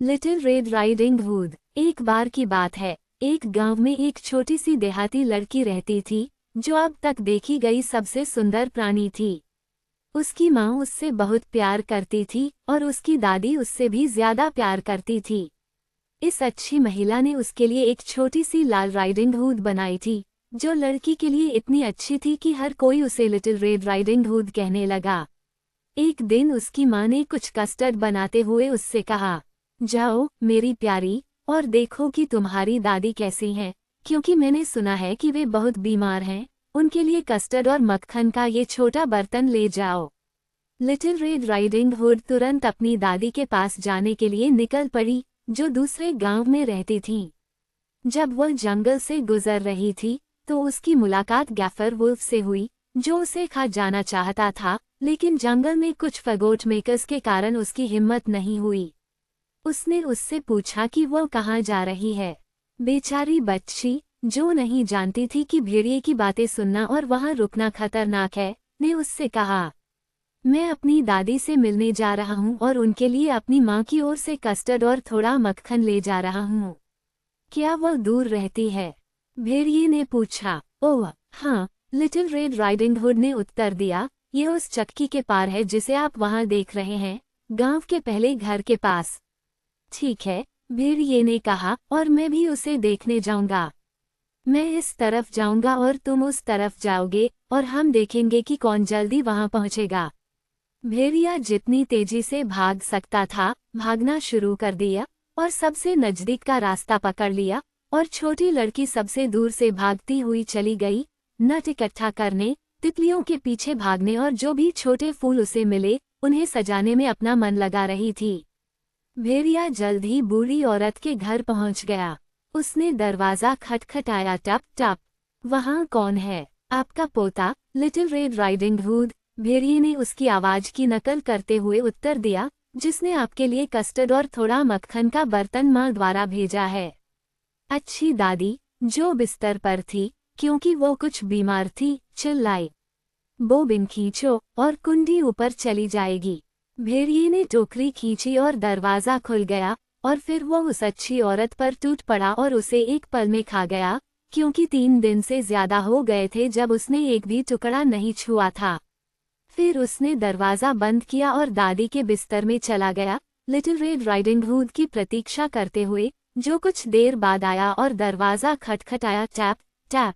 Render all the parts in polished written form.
Little red riding hood. एक बार की बात है, एक गांव में एक छोटी सी देहाती लड़की रहती थी, जो अब तक देखी गई सबसे सुंदर प्राणी थी। उसकी माँ उससे बहुत प्यार करती थी और उसकी दादी उससे भी ज्यादा प्यार करती थी। इस अच्छी महिला ने उसके लिए एक छोटी सी लाल राइडिंग हुड बनाई थी, जो लड़की के लिए इतनी अच्छी थी कि हर कोई उसे लिटिल रेड राइडिंग हुड कहने लगा। एक दिन उसकी माँ ने कुछ कस्टर्ड बनाते हुए उससे कहा, जाओ मेरी प्यारी, और देखो कि तुम्हारी दादी कैसी हैं, क्योंकि मैंने सुना है कि वे बहुत बीमार हैं। उनके लिए कस्टर्ड और मक्खन का ये छोटा बर्तन ले जाओ। लिटिल रेड राइडिंग हुड तुरंत अपनी दादी के पास जाने के लिए निकल पड़ी, जो दूसरे गांव में रहती थी। जब वह जंगल से गुजर रही थी, तो उसकी मुलाकात गैफर वुल्फ से हुई, जो उसे खा जाना चाहता था, लेकिन जंगल में कुछ फगोट मेकर्स के कारण उसकी हिम्मत नहीं हुई। उसने उससे पूछा कि वह कहाँ जा रही है। बेचारी बच्ची, जो नहीं जानती थी कि भेड़िए की बातें सुनना और वहाँ रुकना खतरनाक है, ने उससे कहा, मैं अपनी दादी से मिलने जा रहा हूँ और उनके लिए अपनी माँ की ओर से कस्टर्ड और थोड़ा मक्खन ले जा रहा हूँ। क्या वह दूर रहती है? भेड़िए ने पूछा। ओह हाँ, लिटिल रेड राइडिंग हुड ने उत्तर दिया, ये उस चक्की के पार है जिसे आप वहाँ देख रहे हैं, गांव के पहले घर के पास। ठीक है, भेड़िए ने कहा, और मैं भी उसे देखने जाऊंगा। मैं इस तरफ जाऊंगा और तुम उस तरफ जाओगे, और हम देखेंगे कि कौन जल्दी वहां पहुंचेगा। भेड़िया जितनी तेजी से भाग सकता था, भागना शुरू कर दिया, और सबसे नजदीक का रास्ता पकड़ लिया, और छोटी लड़की सबसे दूर से भागती हुई चली गई, नट इकट्ठा करने, तितलियों के पीछे भागने और जो भी छोटे फूल उसे मिले, उन्हें सजाने में अपना मन लगा रही थी। भेड़िया जल्द ही बूढ़ी औरत के घर पहुंच गया। उसने दरवाजा खटखटाया, टप टप। वहाँ कौन है? आपका पोता, लिटिल रेड राइडिंग हुड, भेड़िए ने उसकी आवाज की नकल करते हुए उत्तर दिया, जिसने आपके लिए कस्टर्ड और थोड़ा मक्खन का बर्तन माँ द्वारा भेजा है। अच्छी दादी, जो बिस्तर पर थी, क्योंकि वो कुछ बीमार थी, चिल्लाई, बोबिन खींचो और कुंडी ऊपर चली जाएगी। भेड़िए ने टोकरी खींची और दरवाजा खुल गया, और फिर वो उस अच्छी औरत पर टूट पड़ा और उसे एक पल में खा गया, क्योंकि 3 दिन से ज्यादा हो गए थे जब उसने एक भी टुकड़ा नहीं छुआ था। फिर उसने दरवाजा बंद किया और दादी के बिस्तर में चला गया, लिटिल रेड राइडिंग हुड की प्रतीक्षा करते हुए, जो कुछ देर बाद आया और दरवाजा खटखटाया, टैप टैप।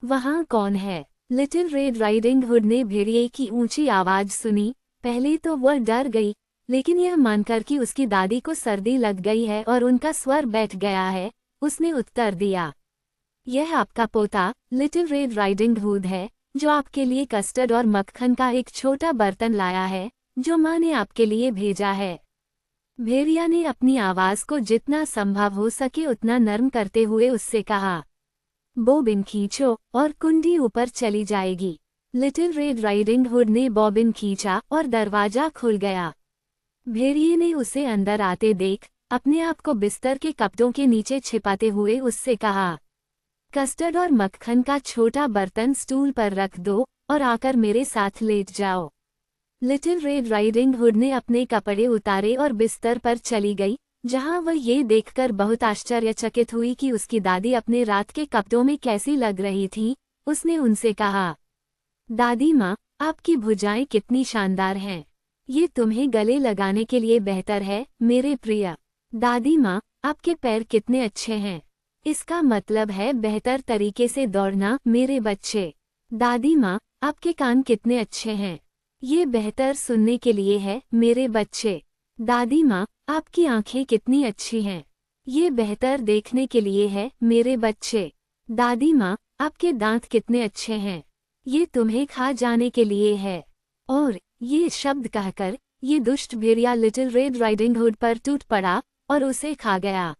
वहाँ कौन है? लिटिल रेड राइडिंग हुड ने भेड़िए की ऊंची आवाज सुनी। पहले तो वह डर गई, लेकिन यह मानकर कि उसकी दादी को सर्दी लग गई है और उनका स्वर बैठ गया है, उसने उत्तर दिया, यह आपका पोता, लिटिल रेड राइडिंग हुड है, जो आपके लिए कस्टर्ड और मक्खन का एक छोटा बर्तन लाया है, जो माँ ने आपके लिए भेजा है। भेड़िया ने अपनी आवाज को जितना संभव हो सके उतना नर्म करते हुए उससे कहा, बोबिन खींचो और कुंडी ऊपर चली जाएगी। लिटिल रेड राइडिंग हुड ने बॉबिन खींचा और दरवाजा खुल गया। भेड़िए ने उसे अंदर आते देख, अपने आप को बिस्तर के कपड़ों के नीचे छिपाते हुए उससे कहा, कस्टर्ड और मक्खन का छोटा बर्तन स्टूल पर रख दो और आकर मेरे साथ लेट जाओ। लिटिल रेड राइडिंग हुड ने अपने कपड़े उतारे और बिस्तर पर चली गई, जहां वह ये देखकर बहुत आश्चर्यचकित हुई कि उसकी दादी अपने रात के कपड़ों में कैसी लग रही थी। उसने उनसे कहा, दादी माँ, आपकी भुजाएं कितनी शानदार हैं। ये तुम्हें गले लगाने के लिए बेहतर है, मेरे प्रिय। दादी माँ, आपके पैर कितने अच्छे हैं। इसका मतलब है बेहतर तरीके से दौड़ना, मेरे बच्चे। दादी माँ, आपके कान कितने अच्छे हैं। ये बेहतर सुनने के लिए है, मेरे बच्चे। दादी माँ, आपकी आंखें कितनी अच्छी हैं। ये बेहतर देखने के लिए है, मेरे बच्चे। दादी माँ, आपके दांत कितने अच्छे हैं। ये तुम्हें खा जाने के लिए है। और ये शब्द कहकर ये दुष्ट भेड़िया लिटिल रेड राइडिंग हुड पर टूट पड़ा और उसे खा गया।